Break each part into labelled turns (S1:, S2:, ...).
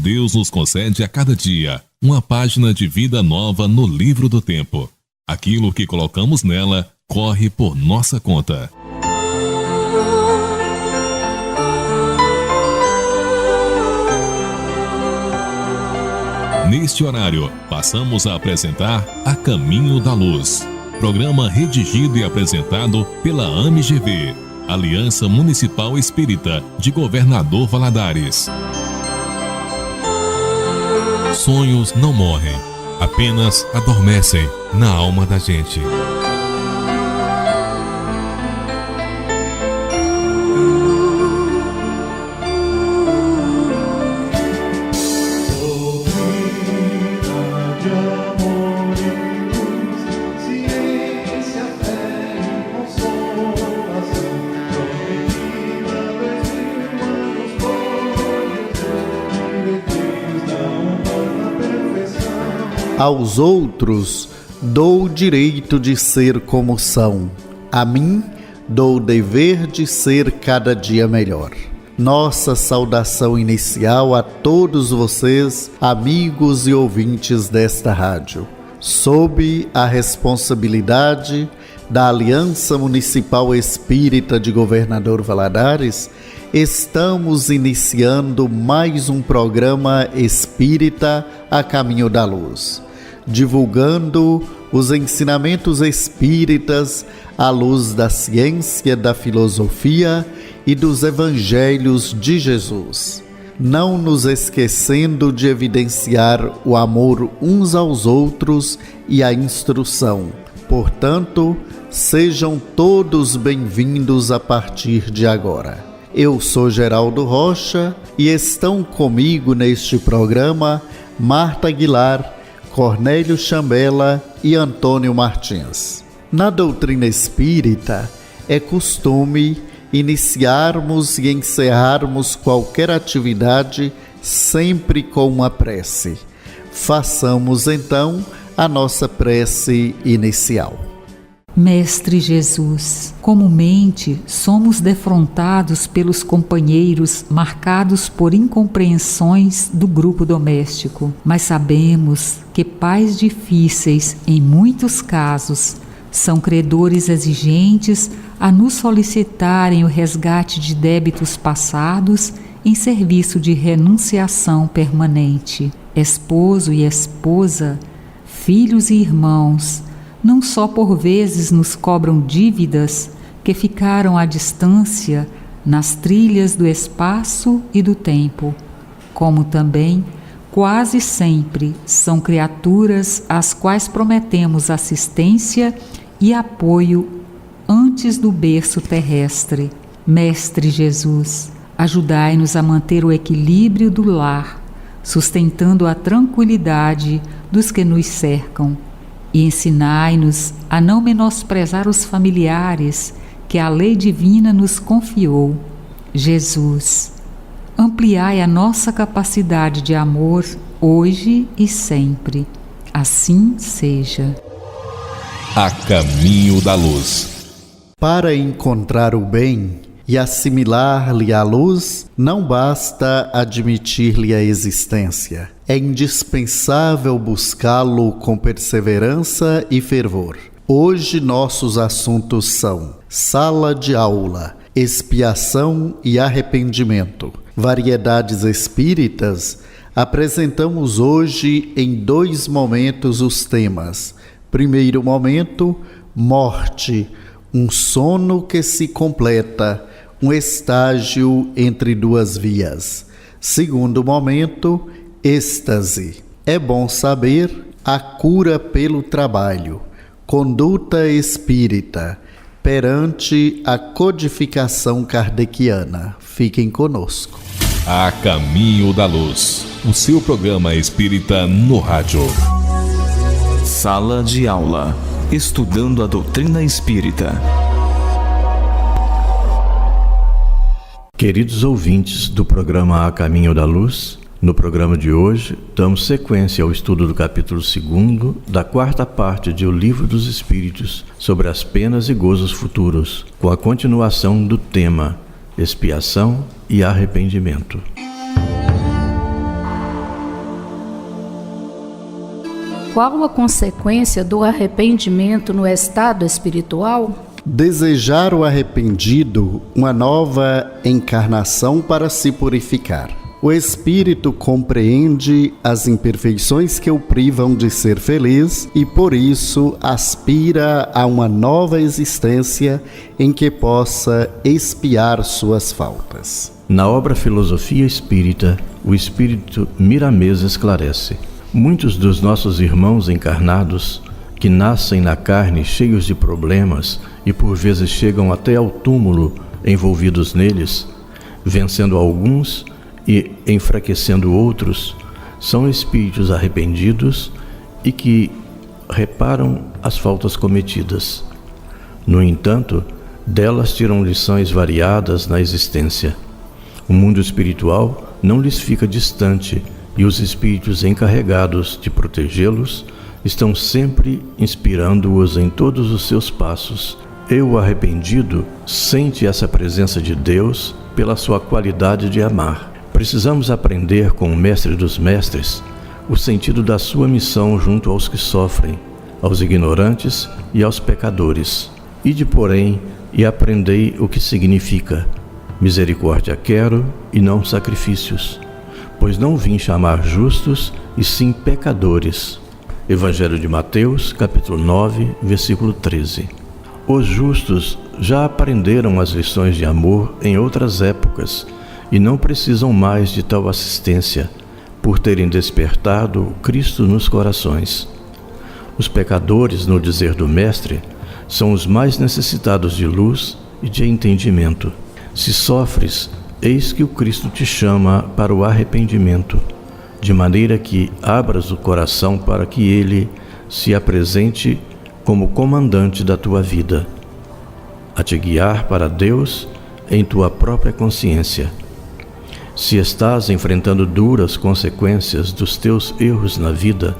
S1: Deus nos concede a cada dia uma página de vida nova no livro do tempo. Aquilo que colocamos nela corre por nossa conta. Neste horário, passamos a apresentar A Caminho da Luz, programa redigido e apresentado pela AMGV, Aliança Municipal Espírita de Governador Valadares. Sonhos não morrem, apenas adormecem na alma da gente.
S2: Aos outros dou o direito de ser como são. A mim dou o dever de ser cada dia melhor. Nossa saudação inicial a todos vocês, amigos e ouvintes desta rádio. Sob a responsabilidade da Aliança Municipal Espírita de Governador Valadares, estamos iniciando mais um programa espírita A Caminho da Luz, divulgando os ensinamentos espíritas à luz da ciência, da filosofia e dos evangelhos de Jesus, não nos esquecendo de evidenciar o amor uns aos outros e a instrução. Portanto, sejam todos bem-vindos a partir de agora. Eu sou Geraldo Rocha e estão comigo neste programa Marta Aguilar, Cornélio Chambela e Antônio Martins. Na doutrina espírita, é costume iniciarmos e encerrarmos qualquer atividade sempre com uma prece. Façamos então a nossa prece inicial.
S3: Mestre Jesus, comumente somos defrontados pelos companheiros marcados por incompreensões do grupo doméstico, mas sabemos que pais difíceis, em muitos casos, são credores exigentes a nos solicitarem o resgate de débitos passados em serviço de renunciação permanente. Esposo e esposa, filhos e irmãos, não só por vezes nos cobram dívidas que ficaram à distância nas trilhas do espaço e do tempo, como também quase sempre são criaturas às quais prometemos assistência e apoio antes do berço terrestre. Mestre Jesus, ajudai-nos a manter o equilíbrio do lar, sustentando a tranquilidade dos que nos cercam, e ensinai-nos a não menosprezar os familiares que a lei divina nos confiou. Jesus, ampliai a nossa capacidade de amor hoje e sempre. Assim seja.
S1: A Caminho da Luz.
S2: Para encontrar o bem e assimilar-lhe a luz, não basta admitir-lhe a existência. É indispensável buscá-lo com perseverança e fervor. Hoje nossos assuntos são sala de aula, expiação e arrependimento. Variedades espíritas, apresentamos hoje em 2 momentos os temas. Primeiro momento, morte, um sono que se completa, um estágio entre 2 vias. Segundo momento, êxtase. É bom saber a cura pelo trabalho, conduta espírita, perante a codificação kardeciana. Fiquem conosco.
S1: A Caminho da Luz, o seu programa espírita no rádio.
S4: Sala de aula, estudando a doutrina espírita.
S5: Queridos ouvintes do programa A Caminho da Luz, no programa de hoje, damos sequência ao estudo do capítulo 2 da 4ª parte de O Livro dos Espíritos sobre as penas e gozos futuros, com a continuação do tema expiação e arrependimento.
S6: qual a consequência do arrependimento no estado espiritual?
S2: Desejar o arrependido uma nova encarnação para se purificar. O espírito compreende as imperfeições que o privam de ser feliz e, por isso, aspira a uma nova existência em que possa expiar suas faltas.
S5: Na obra Filosofia Espírita, o espírito Miramês esclarece: muitos dos nossos irmãos encarnados, que nascem na carne cheios de problemas e por vezes chegam até ao túmulo envolvidos neles, vencendo alguns e enfraquecendo outros, são espíritos arrependidos e que reparam as faltas cometidas. No entanto, delas tiram lições variadas na existência. O mundo espiritual não lhes fica distante e os espíritos encarregados de protegê-los estão sempre inspirando-os em todos os seus passos. E o arrependido sente essa presença de Deus pela sua qualidade de amar. Precisamos aprender com o Mestre dos Mestres o sentido da sua missão junto aos que sofrem, aos ignorantes e aos pecadores. Ide, porém, e aprendei o que significa: misericórdia quero e não sacrifícios, pois não vim chamar justos, e sim pecadores. Evangelho de Mateus, capítulo 9, versículo 13. Os justos já aprenderam as lições de amor em outras épocas e não precisam mais de tal assistência, por terem despertado o Cristo nos corações. Os pecadores, no dizer do Mestre, são os mais necessitados de luz e de entendimento. Se sofres, eis que o Cristo te chama para o arrependimento, de maneira que abras o coração para que Ele se apresente como comandante da tua vida, a te guiar para Deus em tua própria consciência. Se estás enfrentando duras consequências dos teus erros na vida,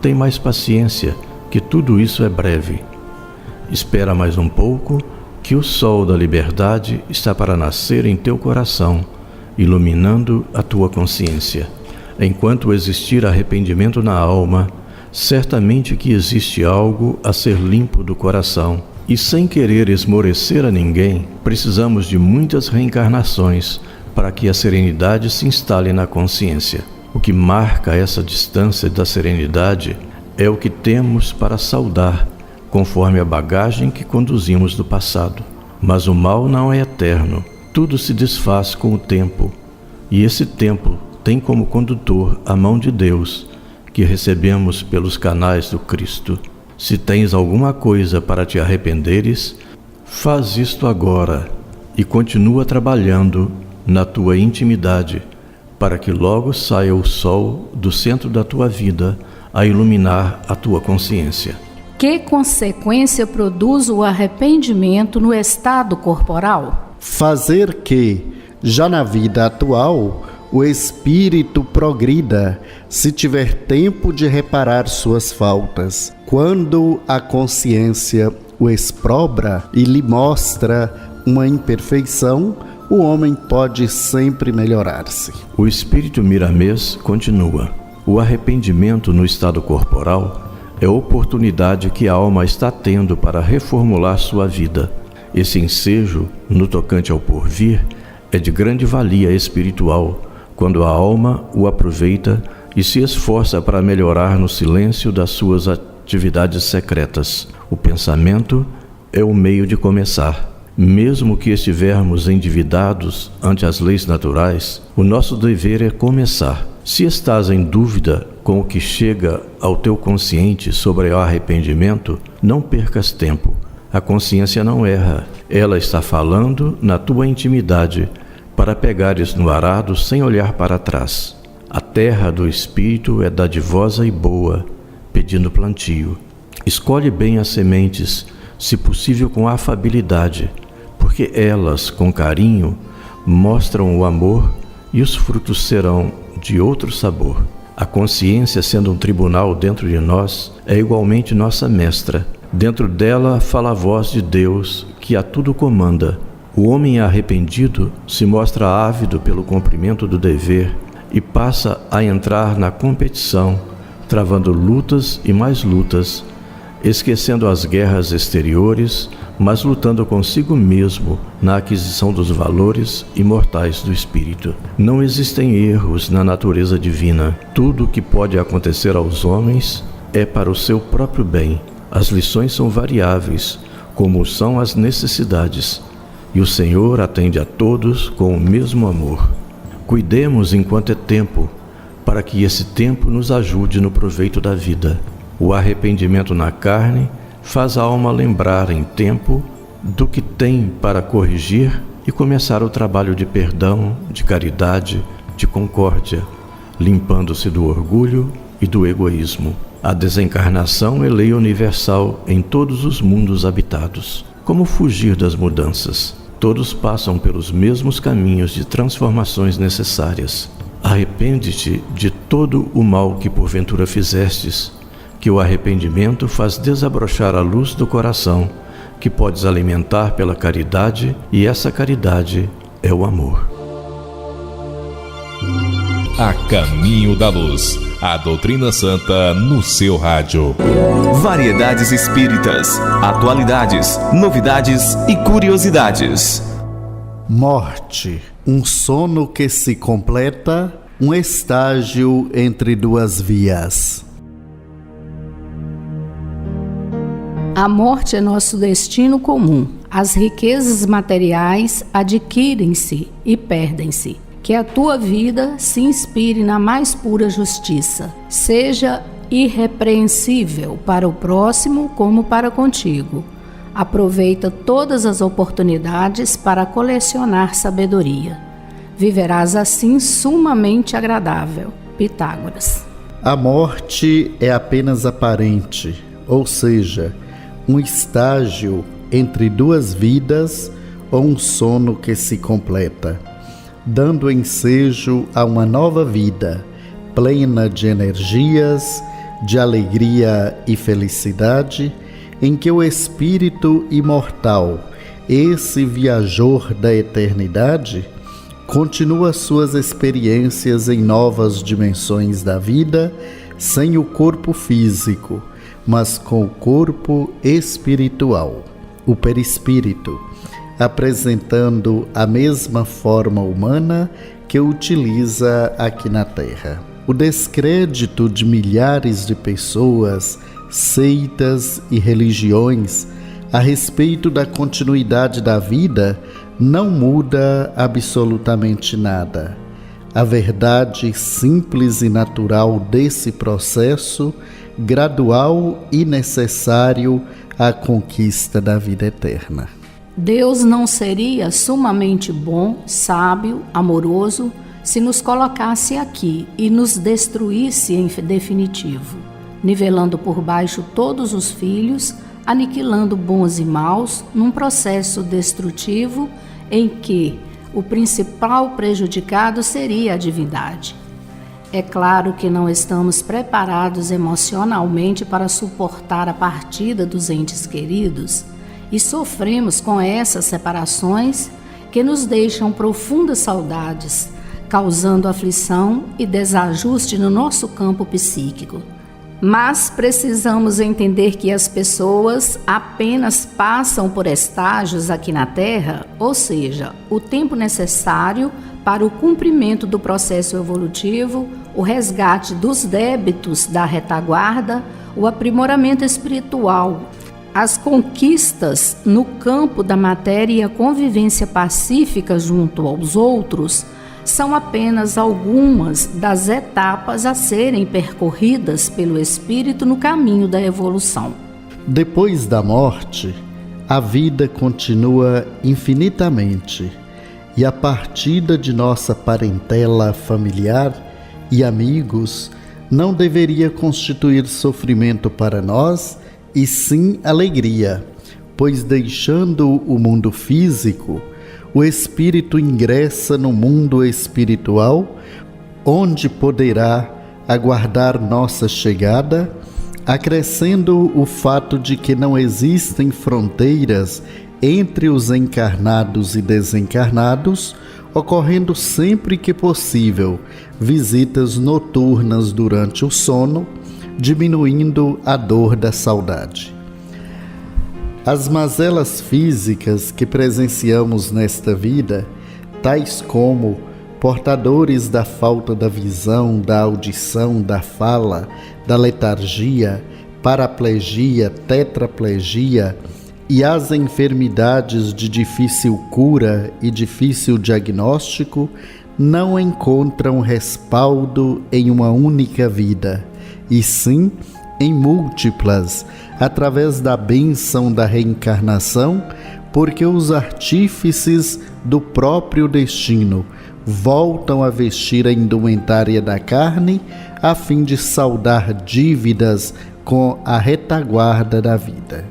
S5: tem mais paciência, que tudo isso é breve. Espera mais um pouco, que o sol da liberdade está para nascer em teu coração, iluminando a tua consciência. Enquanto existir arrependimento na alma, certamente que existe algo a ser limpo do coração. E sem querer esmorecer a ninguém, precisamos de muitas reencarnações para que a serenidade se instale na consciência. O que marca essa distância da serenidade é o que temos para saudar, conforme a bagagem que conduzimos do passado. Mas o mal não é eterno, tudo se desfaz com o tempo, e esse tempo tem como condutor a mão de Deus, que recebemos pelos canais do Cristo. Se tens alguma coisa para te arrependeres, faz isto agora e continua trabalhando na tua intimidade, para que logo saia o sol do centro da tua vida a iluminar a tua consciência.
S6: Que consequência produz o arrependimento no estado corporal?
S2: Fazer que, já na vida atual, o espírito progrida, se tiver tempo de reparar suas faltas. Quando a consciência o exprobra e lhe mostra uma imperfeição, o homem pode sempre melhorar-se.
S5: O espírito Miramês continua: o arrependimento no estado corporal é a oportunidade que a alma está tendo para reformular sua vida. Esse ensejo, no tocante ao porvir, é de grande valia espiritual, quando a alma o aproveita e se esforça para melhorar no silêncio das suas atividades secretas. O pensamento é o meio de começar. Mesmo que estivermos endividados ante as leis naturais, o nosso dever é começar. Se estás em dúvida com o que chega ao teu consciente sobre o arrependimento, não percas tempo. A consciência não erra. Ela está falando na tua intimidade, para pegares no arado sem olhar para trás. A terra do espírito é dadivosa e boa, pedindo plantio. Escolhe bem as sementes, se possível com afabilidade, porque elas, com carinho, mostram o amor e os frutos serão de outro sabor. A consciência, sendo um tribunal dentro de nós, é igualmente nossa mestra. Dentro dela fala a voz de Deus, que a tudo comanda. O homem arrependido se mostra ávido pelo cumprimento do dever e passa a entrar na competição, travando lutas e mais lutas, esquecendo as guerras exteriores, mas lutando consigo mesmo na aquisição dos valores imortais do espírito. Não existem erros na natureza divina. Tudo o que pode acontecer aos homens é para o seu próprio bem. As lições são variáveis, como são as necessidades, e o Senhor atende a todos com o mesmo amor. Cuidemos enquanto é tempo, para que esse tempo nos ajude no proveito da vida. O arrependimento na carne faz a alma lembrar em tempo do que tem para corrigir e começar o trabalho de perdão, de caridade, de concórdia, limpando-se do orgulho e do egoísmo. A desencarnação é lei universal em todos os mundos habitados. Como fugir das mudanças? Todos passam pelos mesmos caminhos de transformações necessárias. Arrepende-te de todo o mal que porventura fizestes, que o arrependimento faz desabrochar a luz do coração, que podes alimentar pela caridade, e essa caridade é o amor.
S1: A Caminho da Luz, a doutrina santa no seu rádio.
S4: Variedades espíritas, atualidades, novidades e curiosidades.
S2: Morte, um sono que se completa, um estágio entre duas vias.
S6: A morte é nosso destino comum. As riquezas materiais adquirem-se e perdem-se. Que a tua vida se inspire na mais pura justiça. Seja irrepreensível para o próximo como para contigo. Aproveita todas as oportunidades para colecionar sabedoria. Viverás assim sumamente agradável. Pitágoras.
S2: A morte é apenas aparente, ou seja, um estágio entre duas vidas ou um sono que se completa, dando ensejo a uma nova vida, plena de energias, de alegria e felicidade, em que o espírito imortal, esse viajor da eternidade, continua suas experiências em novas dimensões da vida, sem o corpo físico, mas com o corpo espiritual, o perispírito, apresentando a mesma forma humana que utiliza aqui na Terra. O descrédito de milhares de pessoas, seitas e religiões a respeito da continuidade da vida não muda absolutamente nada. A verdade simples e natural desse processo, gradual e necessário à conquista da vida eterna.
S6: Deus não seria sumamente bom, sábio, amoroso, se nos colocasse aqui e nos destruísse em definitivo, nivelando por baixo todos os filhos, aniquilando bons e maus num processo destrutivo em que o principal prejudicado seria a divindade. É claro que não estamos preparados emocionalmente para suportar a partida dos entes queridos e sofremos com essas separações que nos deixam profundas saudades, causando aflição e desajuste no nosso campo psíquico. Mas precisamos entender que as pessoas apenas passam por estágios aqui na Terra, ou seja, o tempo necessário para o cumprimento do processo evolutivo, o resgate dos débitos da retaguarda, o aprimoramento espiritual, as conquistas no campo da matéria e a convivência pacífica junto aos outros são apenas algumas das etapas a serem percorridas pelo espírito no caminho da evolução.
S2: Depois da morte, a vida continua infinitamente e a partida de nossa parentela familiar e amigos não deveria constituir sofrimento para nós, e sim alegria, pois deixando o mundo físico, o espírito ingressa no mundo espiritual, onde poderá aguardar nossa chegada, acrescendo o fato de que não existem fronteiras entre os encarnados e desencarnados, ocorrendo sempre que possível visitas noturnas durante o sono, diminuindo a dor da saudade. As mazelas físicas que presenciamos nesta vida, tais como portadores da falta da visão, da audição, da fala, da letargia, paraplegia, tetraplegia e as enfermidades de difícil cura e difícil diagnóstico, não encontram respaldo em uma única vida, e sim em múltiplas, através da bênção da reencarnação, porque os artífices do próprio destino voltam a vestir a indumentária da carne a fim de saldar dívidas com a retaguarda da vida.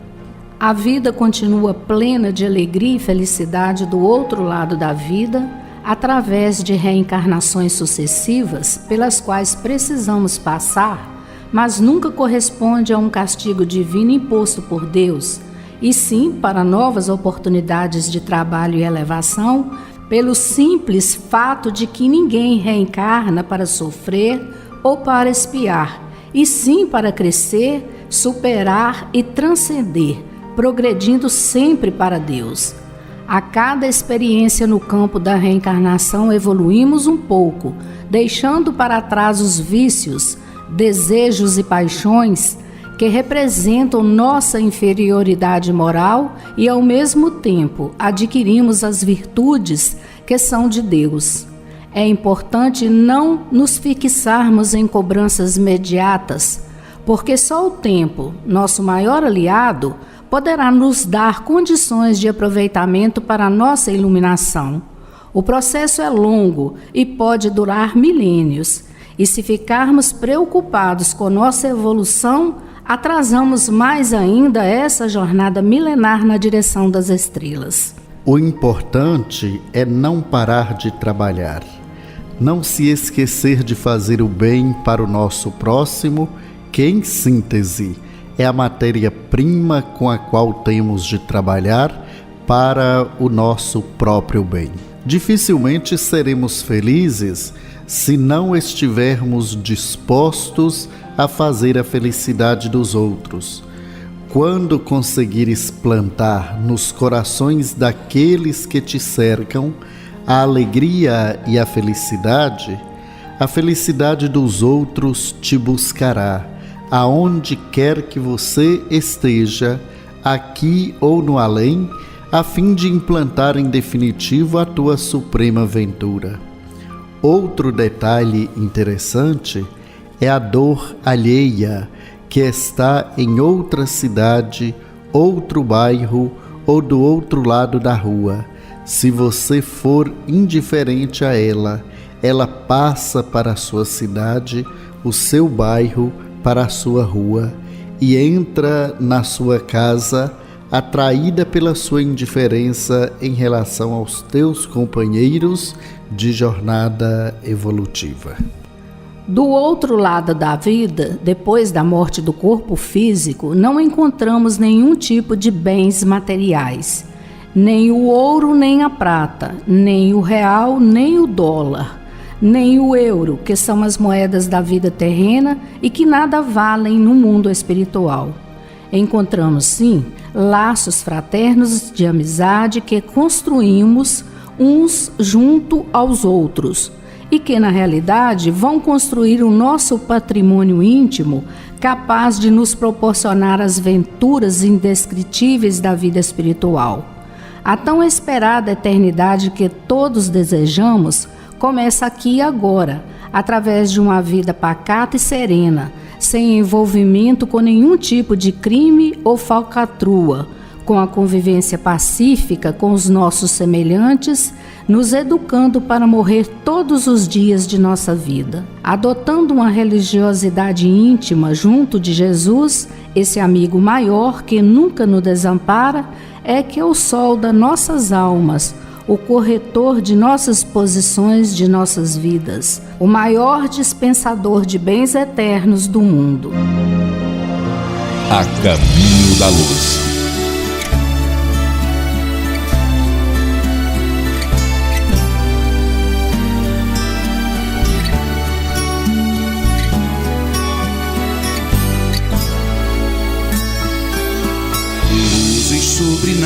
S6: A vida continua plena de alegria e felicidade do outro lado da vida, através de reencarnações sucessivas pelas quais precisamos passar, mas nunca corresponde a um castigo divino imposto por Deus, e sim para novas oportunidades de trabalho e elevação, pelo simples fato de que ninguém reencarna para sofrer ou para expiar, e sim para crescer, superar e transcender, progredindo sempre para Deus. A cada experiência no campo da reencarnação evoluímos um pouco, deixando para trás os vícios, desejos e paixões que representam nossa inferioridade moral e, ao mesmo tempo, adquirimos as virtudes que são de Deus. É importante não nos fixarmos em cobranças imediatas, porque só o tempo, nosso maior aliado, poderá nos dar condições de aproveitamento para a nossa iluminação. O processo é longo e pode durar milênios, e se ficarmos preocupados com nossa evolução, atrasamos mais ainda essa jornada milenar na direção das estrelas.
S2: O importante é não parar de trabalhar, não se esquecer de fazer o bem para o nosso próximo, que, em síntese, é a matéria-prima com a qual temos de trabalhar para o nosso próprio bem. Dificilmente seremos felizes se não estivermos dispostos a fazer a felicidade dos outros. Quando conseguires plantar nos corações daqueles que te cercam a alegria e a felicidade dos outros te buscará, aonde quer que você esteja, aqui ou no além, a fim de implantar em definitivo a tua suprema ventura. Outro detalhe interessante é a dor alheia que está em outra cidade, outro bairro ou do outro lado da rua. Se você for indiferente a ela, ela passa para a sua cidade, o seu bairro, para a sua rua, e entra na sua casa, atraída pela sua indiferença em relação aos teus companheiros de jornada evolutiva.
S6: Do outro lado da vida, depois da morte do corpo físico, não encontramos nenhum tipo de bens materiais, nem o ouro nem a prata, nem o real nem o dólar, nem o euro, que são as moedas da vida terrena e que nada valem no mundo espiritual. Encontramos, sim, laços fraternos de amizade que construímos uns junto aos outros e que, na realidade, vão construir o nosso patrimônio íntimo capaz de nos proporcionar as venturas indescritíveis da vida espiritual. A tão esperada eternidade que todos desejamos começa aqui e agora, através de uma vida pacata e serena, sem envolvimento com nenhum tipo de crime ou falcatrua, com a convivência pacífica com os nossos semelhantes, nos educando para morrer todos os dias de nossa vida. Adotando uma religiosidade íntima junto de Jesus, esse amigo maior que nunca nos desampara, é que é o sol das nossas almas, o corretor de nossas posições, de nossas vidas, o maior dispensador de bens eternos do mundo.
S1: A caminho da luz.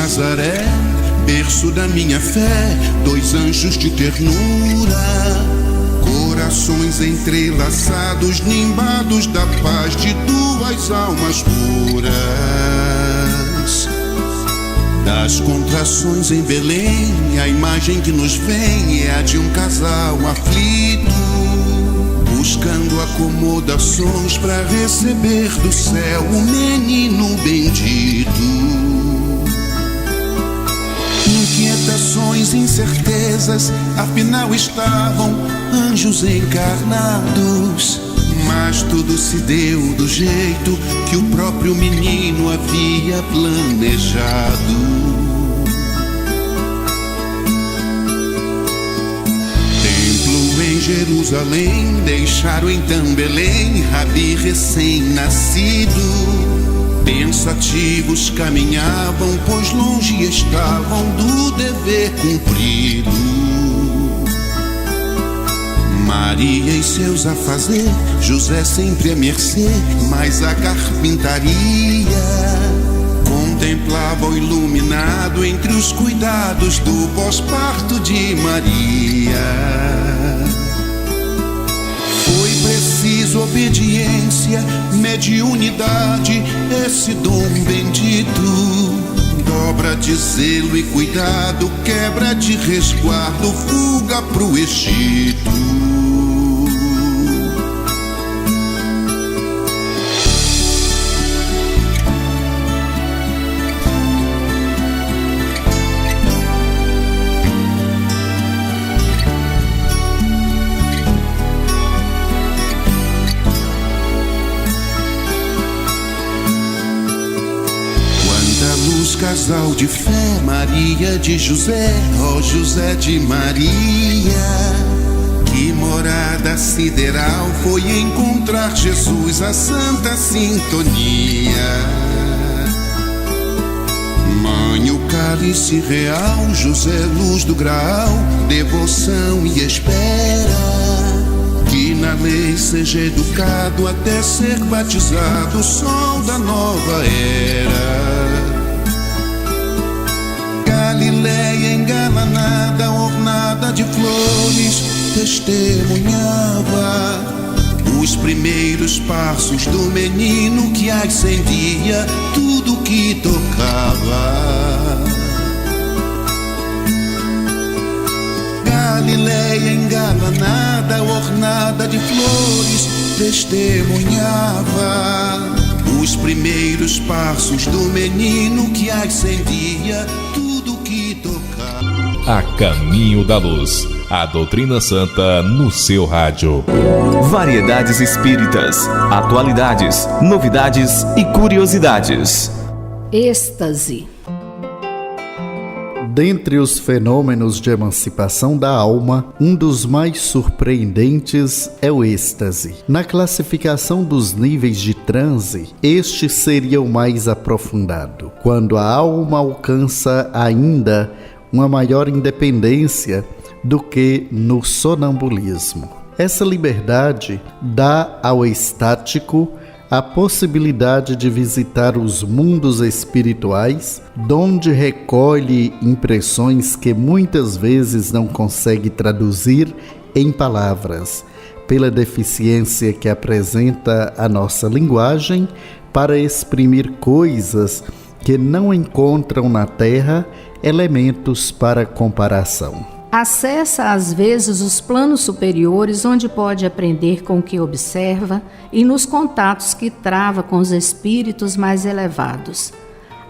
S7: Nazaré, berço da minha fé, dois anjos de ternura, corações entrelaçados, nimbados da paz de duas almas puras. Das contrações em Belém, a imagem que nos vem é a de um casal aflito, buscando acomodações para receber do céu o menino bendito. Inquietações, incertezas, afinal estavam anjos encarnados, mas tudo se deu do jeito que o próprio menino havia planejado. Templo em Jerusalém, deixaram então Belém, Rabi recém-nascido. Pensativos caminhavam, pois longe estavam do dever cumprido. Maria e seus afazeres, José sempre à mercê, mas a carpintaria contemplava o iluminado entre os cuidados do pós-parto de Maria. Foi preciso obediência, mediunidade, esse dom bendito. Dobra de zelo e cuidado, quebra de resguardo, fuga pro Egito. Casal de fé, Maria de José, ó José de Maria. Que morada sideral foi encontrar Jesus, a santa sintonia. Mãe, o cálice real, José, luz do graal, devoção e espera. Que na lei seja educado até ser batizado, sol da nova era. Galileia engalanada, ornada de flores, testemunhava os primeiros passos do menino que acendia tudo que tocava. Galileia engalanada, ornada de flores, testemunhava os primeiros passos do menino que acendia tudo que tocava.
S1: A Caminho da Luz, a doutrina santa no seu rádio.
S4: Variedades espíritas, atualidades, novidades e curiosidades.
S6: Êxtase.
S2: Dentre os fenômenos de emancipação da alma, um dos mais surpreendentes é o êxtase. Na classificação dos níveis de transe, este seria o mais aprofundado, quando a alma alcança ainda uma maior independência do que no sonambulismo. Essa liberdade dá ao estático a possibilidade de visitar os mundos espirituais, donde recolhe impressões que muitas vezes não consegue traduzir em palavras, pela deficiência que apresenta a nossa linguagem para exprimir coisas que não encontram na Terra elementos para comparação.
S6: Acessa às vezes os planos superiores, onde pode aprender com o que observa e nos contatos que trava com os espíritos mais elevados.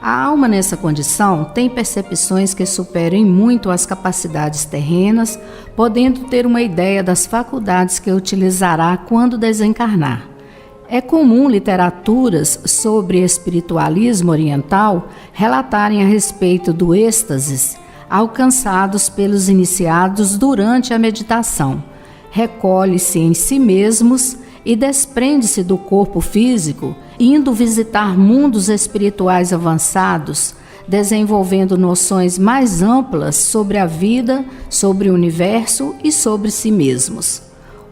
S6: A alma nessa condição tem percepções que superam em muito as capacidades terrenas, podendo ter uma ideia das faculdades que utilizará quando desencarnar. É comum literaturas sobre espiritualismo oriental relatarem a respeito do êxtase alcançados pelos iniciados durante a meditação. Recolhe-se em si mesmos e desprende-se do corpo físico, indo visitar mundos espirituais avançados, desenvolvendo noções mais amplas sobre a vida, sobre o universo e sobre si mesmos.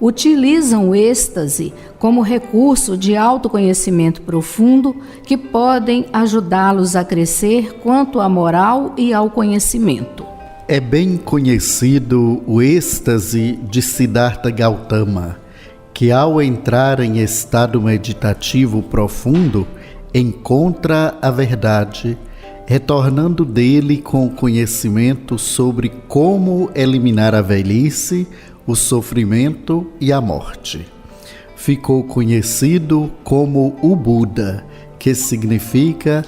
S6: utilizam o êxtase como recurso de autoconhecimento profundo que podem ajudá-los a crescer quanto à moral e ao conhecimento.
S2: É bem conhecido o êxtase de Siddhartha Gautama, que ao entrar em estado meditativo profundo, encontra a verdade, retornando dele com conhecimento sobre como eliminar a velhice, o sofrimento e a morte. Ficou conhecido como o Buda, que significa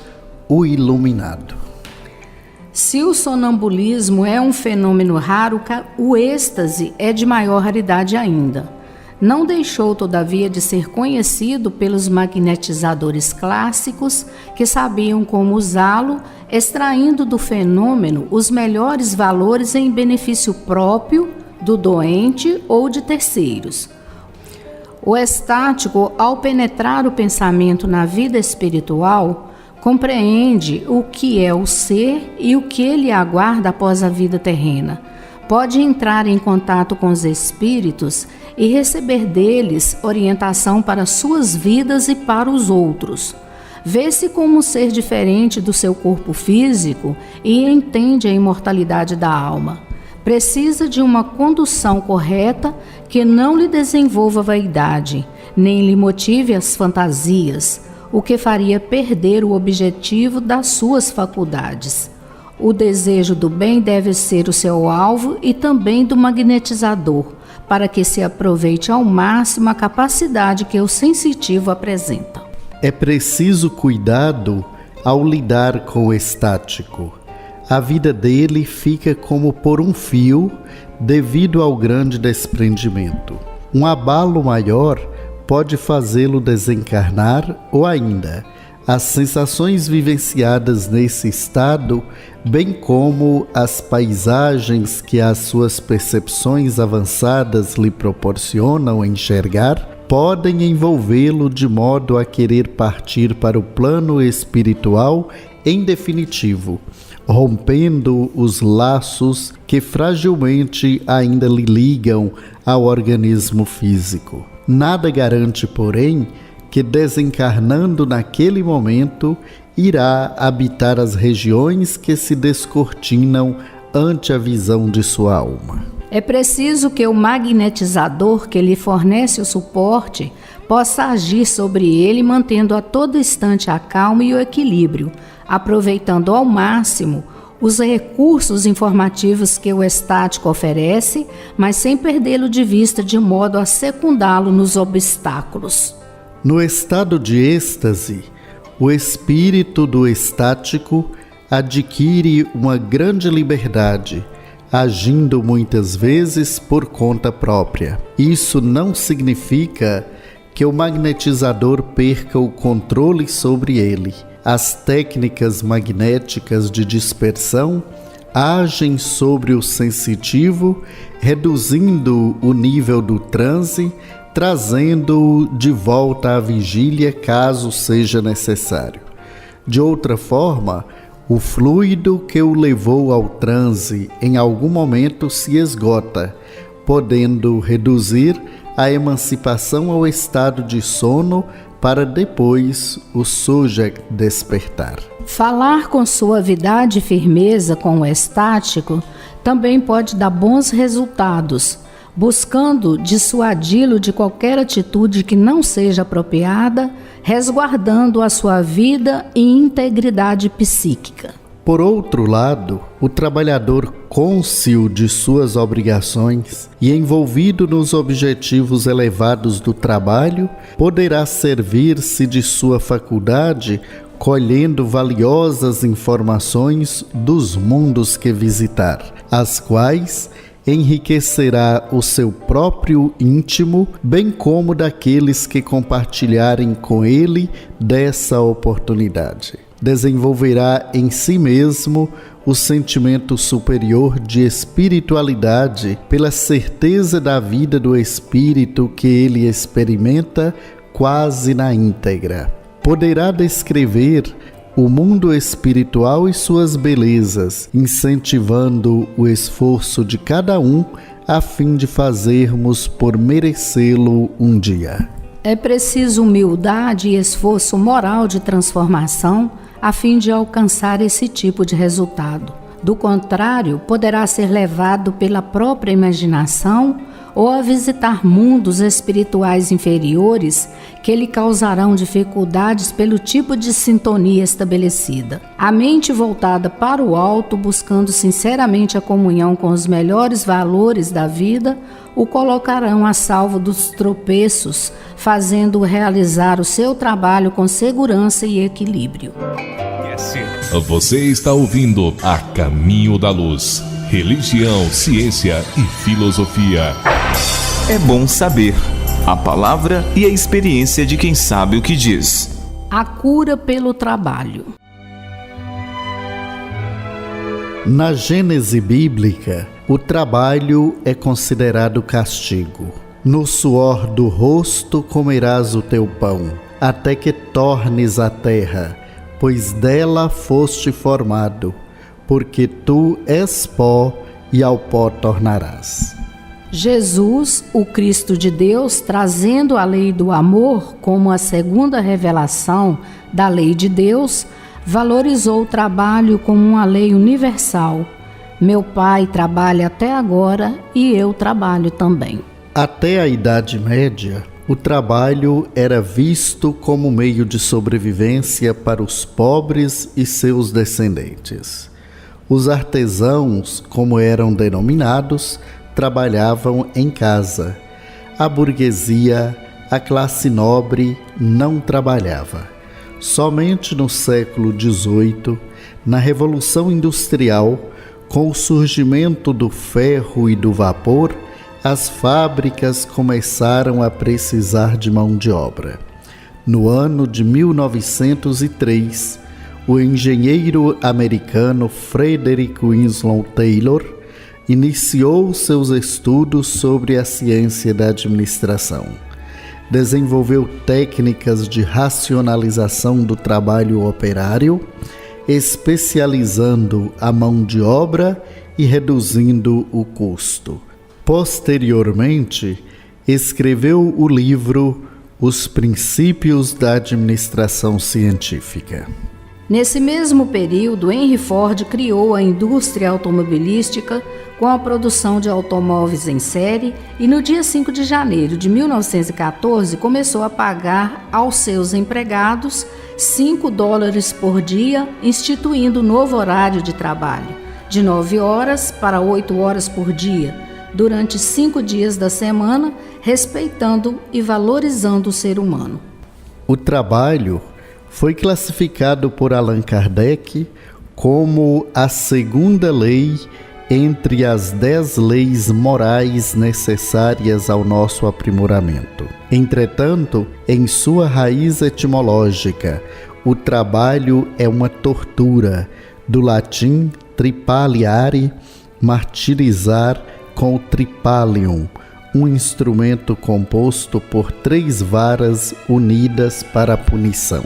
S2: o iluminado.
S6: Se o sonambulismo é um fenômeno raro, o êxtase é de maior raridade ainda. Não deixou, todavia, de ser conhecido pelos magnetizadores clássicos que sabiam como usá-lo, extraindo do fenômeno os melhores valores em benefício próprio, do doente ou de terceiros. O estático, ao penetrar o pensamento na vida espiritual, compreende o que é o ser e o que ele aguarda após a vida terrena. Pode entrar em contato com os espíritos e receber deles orientação para suas vidas e para os outros. Vê-se como um ser diferente do seu corpo físico e entende a imortalidade da alma. Precisa de uma condução correta que não lhe desenvolva vaidade, nem lhe motive as fantasias, o que faria perder o objetivo das suas faculdades. O desejo do bem deve ser o seu alvo e também do magnetizador, para que se aproveite ao máximo a capacidade que o sensitivo apresenta.
S2: É preciso cuidado ao lidar com o estático. A vida dele fica como por um fio devido ao grande desprendimento. Um abalo maior pode fazê-lo desencarnar ou ainda as sensações vivenciadas nesse estado, bem como as paisagens que as suas percepções avançadas lhe proporcionam enxergar, podem envolvê-lo de modo a querer partir para o plano espiritual em definitivo, rompendo os laços que fragilmente ainda lhe ligam ao organismo físico. Nada garante, porém, que desencarnando naquele momento, irá habitar as regiões que se descortinam ante a visão de sua alma.
S6: É preciso que o magnetizador que lhe fornece o suporte possa agir sobre ele, mantendo a todo instante a calma e o equilíbrio, aproveitando ao máximo os recursos informativos que o estático oferece, mas sem perdê-lo de vista de modo a secundá-lo nos obstáculos.
S2: No estado de êxtase, o espírito do estático adquire uma grande liberdade, agindo muitas vezes por conta própria. Isso não significa que o magnetizador perca o controle sobre ele. As técnicas magnéticas de dispersão agem sobre o sensitivo, reduzindo o nível do transe, trazendo-o de volta à vigília caso seja necessário. De outra forma, o fluido que o levou ao transe em algum momento se esgota, podendo reduzir a emancipação ao estado de sono para depois o sujeito despertar.
S6: Falar com suavidade e firmeza com o estático também pode dar bons resultados, buscando dissuadi-lo de qualquer atitude que não seja apropriada, resguardando a sua vida e integridade psíquica.
S2: Por outro lado, o trabalhador cônscio de suas obrigações e envolvido nos objetivos elevados do trabalho, poderá servir-se de sua faculdade colhendo valiosas informações dos mundos que visitar, as quais enriquecerá o seu próprio íntimo, bem como daqueles que compartilharem com ele dessa oportunidade. Desenvolverá em si mesmo o sentimento superior de espiritualidade pela certeza da vida do espírito que ele experimenta quase na íntegra. Poderá descrever o mundo espiritual e suas belezas, incentivando o esforço de cada um a fim de fazermos por merecê-lo um dia.
S6: É preciso humildade e esforço moral de transformação a fim de alcançar esse tipo de resultado. Do contrário, poderá ser levado pela própria imaginação ou a visitar mundos espirituais inferiores que lhe causarão dificuldades pelo tipo de sintonia estabelecida. A mente voltada para o alto, buscando sinceramente a comunhão com os melhores valores da vida, o colocarão a salvo dos tropeços, fazendo-o realizar o seu trabalho com segurança e equilíbrio.
S1: Você está ouvindo A Caminho da Luz. Religião, ciência e filosofia.
S4: É bom saber a palavra e a experiência de quem sabe o que diz.
S6: A cura pelo trabalho.
S2: Na Gênese bíblica, o trabalho é considerado castigo. No suor do rosto comerás o teu pão, até que tornes a terra, pois dela foste formado, porque tu és pó e ao pó tornarás.
S6: Jesus, o Cristo de Deus, trazendo a lei do amor como a segunda revelação da lei de Deus, valorizou o trabalho como uma lei universal. Meu pai trabalha até agora e eu trabalho também.
S2: Até a Idade Média, o trabalho era visto como meio de sobrevivência para os pobres e seus descendentes. Os artesãos, como eram denominados, trabalhavam em casa. A burguesia, a classe nobre, não trabalhava. Somente no século XVIII, na Revolução Industrial, com o surgimento do ferro e do vapor, as fábricas começaram a precisar de mão de obra. No ano de 1903, o engenheiro americano Frederick Winslow Taylor iniciou seus estudos sobre a ciência da administração. Desenvolveu técnicas de racionalização do trabalho operário, especializando a mão de obra e reduzindo o custo. Posteriormente, escreveu o livro Os Princípios da Administração Científica.
S6: Nesse mesmo período, Henry Ford criou a indústria automobilística com a produção de automóveis em série e no dia 5 de janeiro de 1914 começou a pagar aos seus empregados $5 por dia, instituindo um novo horário de trabalho, de 9 horas para 8 horas por dia, durante 5 dias da semana, respeitando e valorizando o ser humano.
S2: O trabalho foi classificado por Allan Kardec como a segunda lei entre as 10 leis morais necessárias ao nosso aprimoramento. Entretanto, em sua raiz etimológica, o trabalho é uma tortura, do latim tripaliare, martirizar, com o tripalium, um instrumento composto por 3 varas unidas para a punição.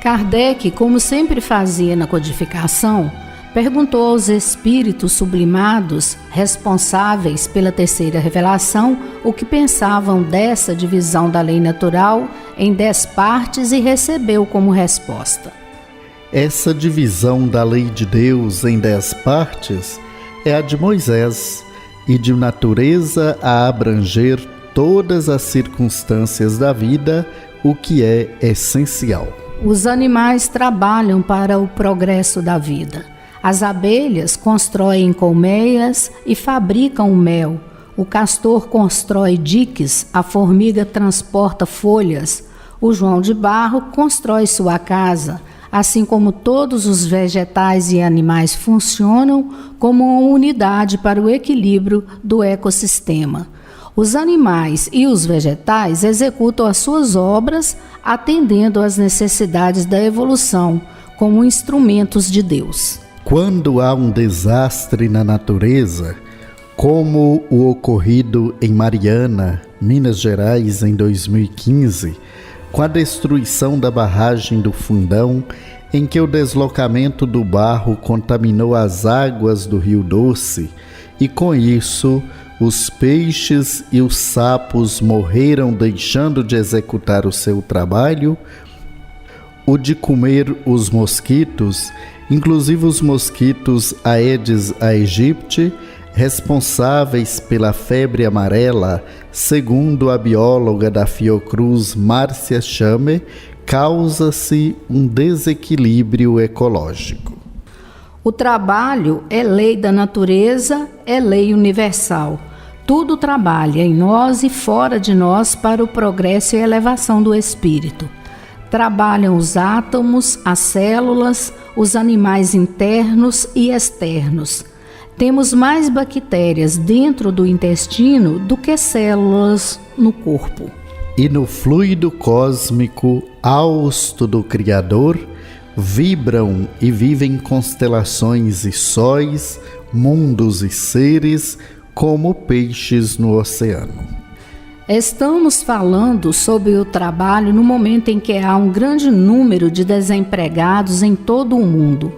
S6: Kardec, como sempre fazia na codificação, perguntou aos espíritos sublimados responsáveis pela terceira revelação o que pensavam dessa divisão da lei natural em 10 partes e recebeu como resposta:
S2: essa divisão da lei de Deus em 10 partes é a de Moisés e de natureza a abranger todas as circunstâncias da vida, o que é essencial.
S6: Os animais trabalham para o progresso da vida. As abelhas constroem colmeias e fabricam o mel. O castor constrói diques, a formiga transporta folhas. O João de Barro constrói sua casa, assim como todos os vegetais e animais funcionam como uma unidade para o equilíbrio do ecossistema. Os animais e os vegetais executam as suas obras atendendo às necessidades da evolução, como instrumentos de Deus.
S2: Quando há um desastre na natureza, como o ocorrido em Mariana, Minas Gerais, em 2015, com a destruição da barragem do Fundão, em que o deslocamento do barro contaminou as águas do Rio Doce e, com isso, os peixes e os sapos morreram deixando de executar o seu trabalho, o de comer os mosquitos, inclusive os mosquitos Aedes aegypti, responsáveis pela febre amarela, segundo a bióloga da Fiocruz Márcia Chame, causa-se um desequilíbrio ecológico.
S6: O trabalho é lei da natureza, é lei universal. Tudo trabalha em nós e fora de nós para o progresso e elevação do espírito. Trabalham os átomos, as células, os animais internos e externos. Temos mais bactérias dentro do intestino do que células no corpo.
S2: E no fluido cósmico hausto do Criador, vibram e vivem constelações e sóis, mundos e seres, como peixes no oceano.
S6: Estamos falando sobre o trabalho no momento em que há um grande número de desempregados em todo o mundo.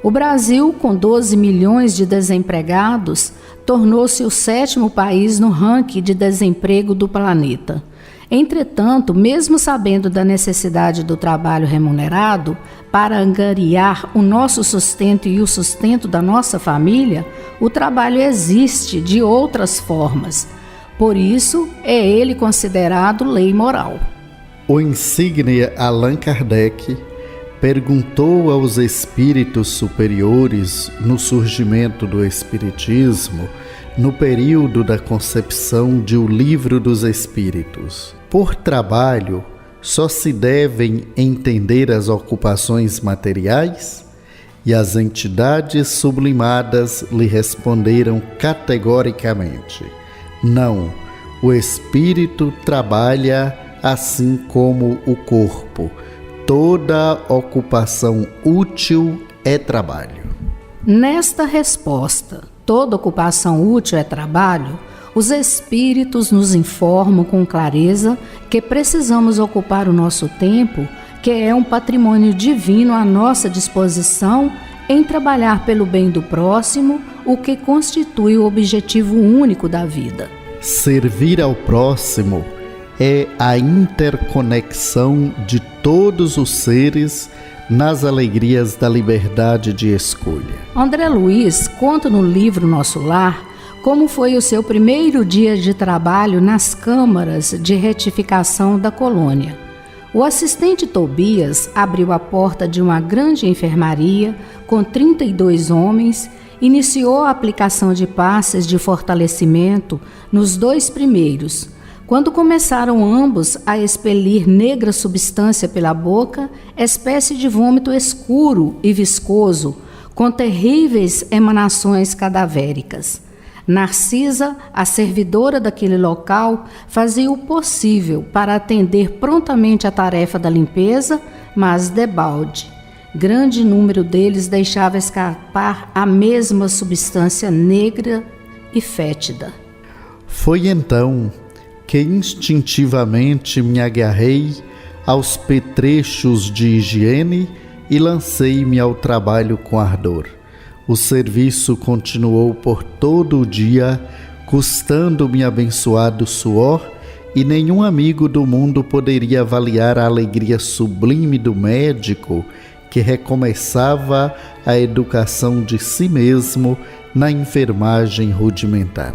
S6: O Brasil, com 12 milhões de desempregados, tornou-se o 7º país no ranking de desemprego do planeta. Entretanto, mesmo sabendo da necessidade do trabalho remunerado para angariar o nosso sustento e o sustento da nossa família, o trabalho existe de outras formas. Por isso, é ele considerado lei moral.
S2: O insigne Allan Kardec perguntou aos espíritos superiores no surgimento do Espiritismo, no período da concepção de O Livro dos Espíritos: por trabalho, só se devem entender as ocupações materiais? E as entidades sublimadas lhe responderam categoricamente: não, o espírito trabalha assim como o corpo. Toda ocupação útil é trabalho.
S6: Nesta resposta, toda ocupação útil é trabalho, os espíritos nos informam com clareza que precisamos ocupar o nosso tempo, que é um patrimônio divino à nossa disposição, em trabalhar pelo bem do próximo, o que constitui o objetivo único da vida.
S2: Servir ao próximo é a interconexão de todos os seres nas alegrias da liberdade de escolha.
S6: André Luiz conta no livro Nosso Lar como foi o seu primeiro dia de trabalho nas câmaras de retificação da colônia. O assistente Tobias abriu a porta de uma grande enfermaria com 32 homens, iniciou a aplicação de passes de fortalecimento nos 2 primeiros. Quando começaram ambos a expelir negra substância pela boca, espécie de vômito escuro e viscoso, com terríveis emanações cadavéricas. Narcisa, a servidora daquele local, fazia o possível para atender prontamente a tarefa da limpeza, mas debalde. Grande número deles deixava escapar a mesma substância negra e fétida.
S2: Foi então que instintivamente me agarrei aos petrechos de higiene e lancei-me ao trabalho com ardor. O serviço continuou por todo o dia, custando-me abençoado suor, e nenhum amigo do mundo poderia avaliar a alegria sublime do médico que recomeçava a educação de si mesmo na enfermagem rudimentar.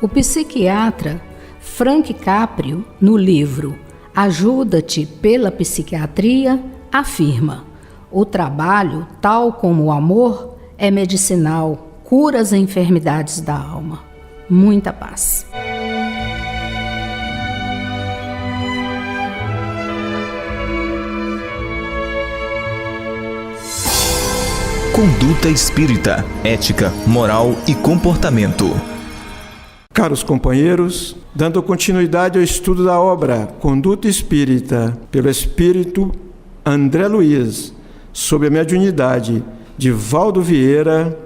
S6: O psiquiatra Frank Caprio, no livro Ajuda-te pela Psiquiatria, afirma: o trabalho, tal como o amor, é medicinal, cura as enfermidades da alma. Muita paz.
S4: Conduta espírita, ética, moral e comportamento.
S8: Caros companheiros, dando continuidade ao estudo da obra Conduta Espírita, pelo Espírito André Luiz, sob a mediunidade de Valdo Vieira,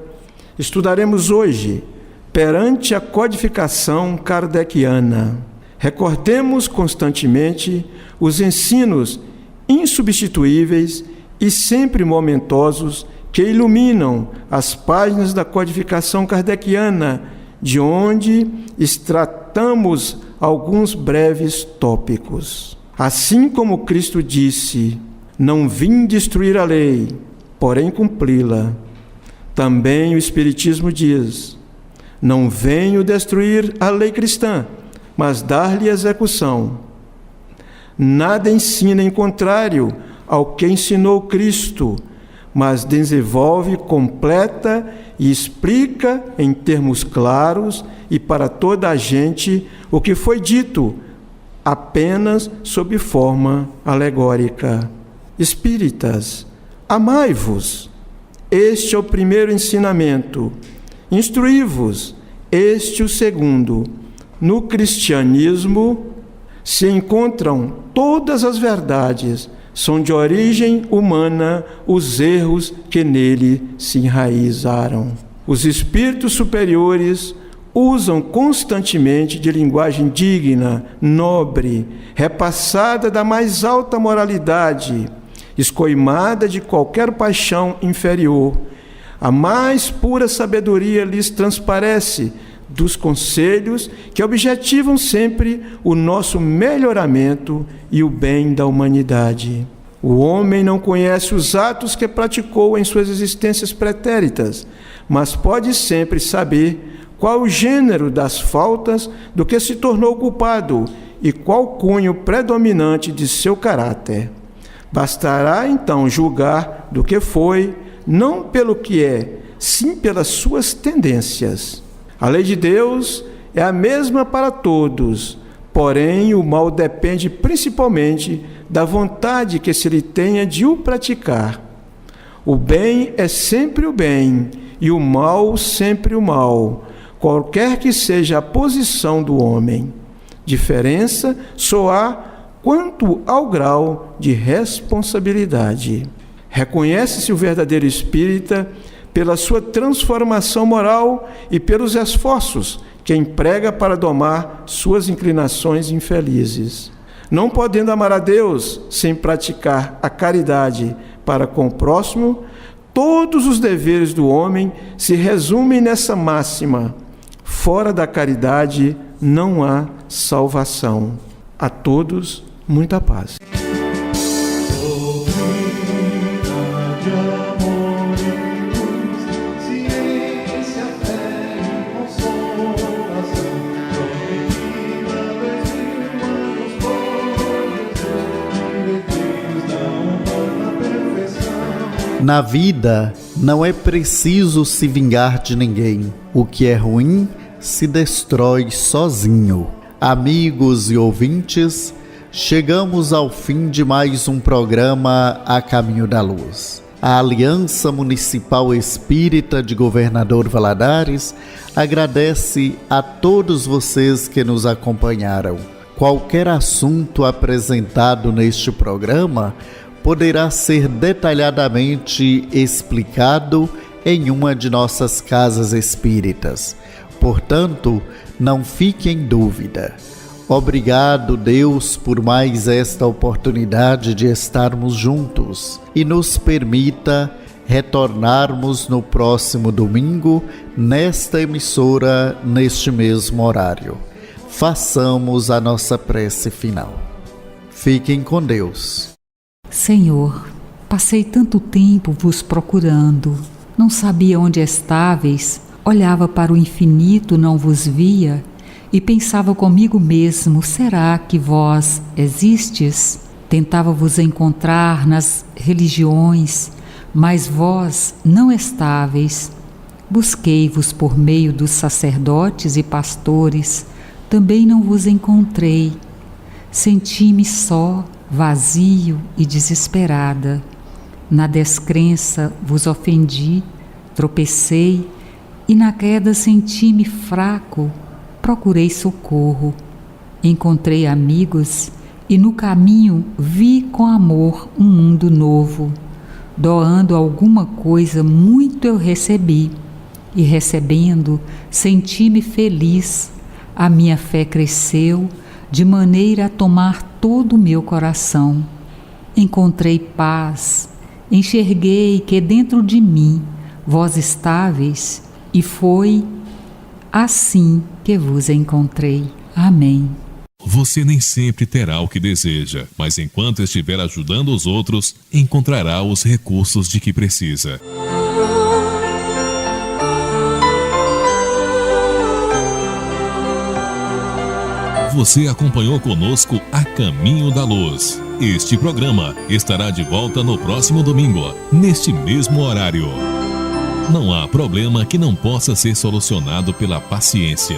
S8: estudaremos hoje perante a codificação kardeciana. Recordemos constantemente os ensinos insubstituíveis e sempre momentosos que iluminam as páginas da codificação kardeciana de onde extratamos alguns breves tópicos. Assim como Cristo disse: não vim destruir a lei, porém cumpri-la. Também o Espiritismo diz: não venho destruir a lei cristã, mas dar-lhe execução. Nada ensina em contrário ao que ensinou Cristo, mas desenvolve, completa e explica em termos claros e para toda a gente o que foi dito, apenas sob forma alegórica. Espíritas, amai-vos. Este é o primeiro ensinamento. Instruí-vos. Este o segundo. No cristianismo se encontram todas as verdades. São de origem humana os erros que nele se enraizaram. Os espíritos superiores usam constantemente de linguagem digna, nobre, repassada da mais alta moralidade, escoimada de qualquer paixão inferior. A mais pura sabedoria lhes transparece dos conselhos que objetivam sempre o nosso melhoramento e o bem da humanidade. O homem não conhece os atos que praticou em suas existências pretéritas, mas pode sempre saber qual o gênero das faltas do que se tornou culpado e qual cunho predominante de seu caráter. Bastará então julgar do que foi, não pelo que é, sim pelas suas tendências. A lei de Deus é a mesma para todos, porém o mal depende principalmente da vontade que se lhe tenha de o praticar. O bem é sempre o bem e o mal sempre o mal, qualquer que seja a posição do homem. Diferença só há quanto ao grau de responsabilidade. Reconhece-se o verdadeiro espírita pela sua transformação moral e pelos esforços que emprega para domar suas inclinações infelizes. Não podendo amar a Deus sem praticar a caridade para com o próximo, todos os deveres do homem se resumem nessa máxima: fora da caridade não há salvação. A todos, muita paz.
S2: Na vida, não é preciso se vingar de ninguém. O que é ruim se destrói sozinho. Amigos e ouvintes, chegamos ao fim de mais um programa A Caminho da Luz. A Aliança Municipal Espírita de Governador Valadares agradece a todos vocês que nos acompanharam. Qualquer assunto apresentado neste programa poderá ser detalhadamente explicado em uma de nossas casas espíritas. Portanto, não fique em dúvida. Obrigado, Deus, por mais esta oportunidade de estarmos juntos e nos permita retornarmos no próximo domingo nesta emissora, neste mesmo horário. Façamos a nossa prece final. Fiquem com Deus.
S3: Senhor, passei tanto tempo vos procurando, não sabia onde estáveis, olhava para o infinito, não vos via, e pensava comigo mesmo: será que vós existes? Tentava vos encontrar nas religiões, mas vós não estáveis. Busquei-vos por meio dos sacerdotes e pastores, também não vos encontrei. Senti-me só, vazio e desesperada. Na descrença vos ofendi, tropecei, e na queda senti-me fraco. Procurei socorro, encontrei amigos, e no caminho vi com amor um mundo novo. Doando alguma coisa, muito eu recebi, e recebendo, senti-me feliz. A minha fé cresceu, de maneira a tomar todo o meu coração. Encontrei paz, enxerguei que dentro de mim vós estáveis, e foi assim que vos encontrei. Amém.
S1: Você nem sempre terá o que deseja, mas enquanto estiver ajudando os outros, encontrará os recursos de que precisa. Você acompanhou conosco A Caminho da Luz. Este programa estará de volta no próximo domingo, neste mesmo horário. Não há problema que não possa ser solucionado pela paciência.